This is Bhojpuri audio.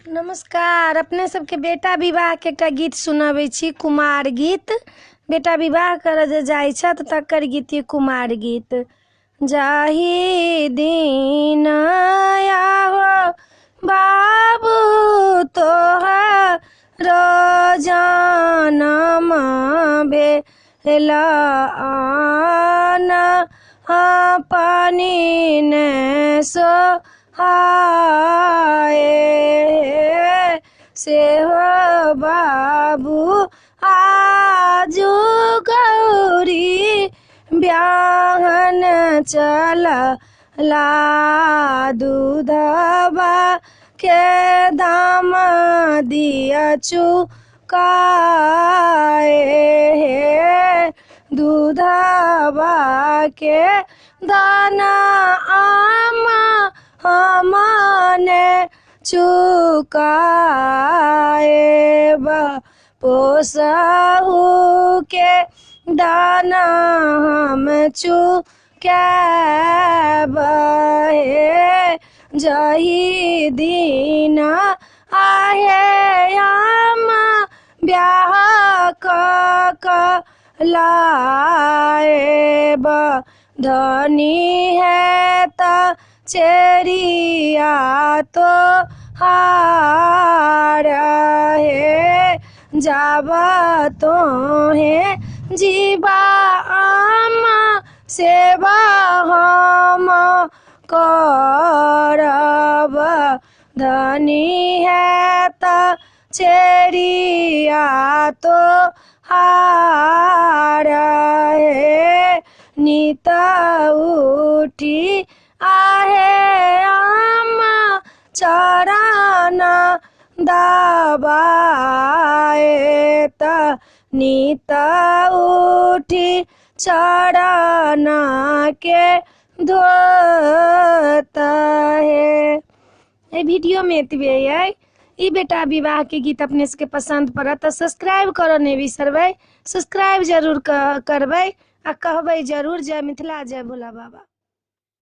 नमस्कार। अपने सबके बेटा विवाह के एकटा गीत सुनाबै छी, कुमार गीत। बेटा विवाह करऽ जे जाइ छथि तकर गीत ये कुमार गीत। जाहि दिन आहो बाबू तोहर जनम भेल आन पानी ने सोहाए से हो बाबू आजू गौरी ब्याहन चलला दूधबा के दाम दिया चुकाए दूधबा के दाना आमा हमने चुकाए पोसहु के दाना हम चुकाब जही दिन आहे हम ब्याह कलाएब धनी है त चेरिया तो हार है जाबा तो है जीवा आमा सेवा हम करब धनी है त चेरिया तो हार है नित उठी आहे आमा चरण दबाए त नित उठी चरण के धोत है। वीडियो में एतबे है। ई बेटा विवाह के गीत अपने सबके पसंद पड़त तो सब्सक्राइब करऽ नहीं बिसरबै। सब्सक्राइब जरूर करबै आ कहबै जरूर जय मिथिला जय भोला बाबा।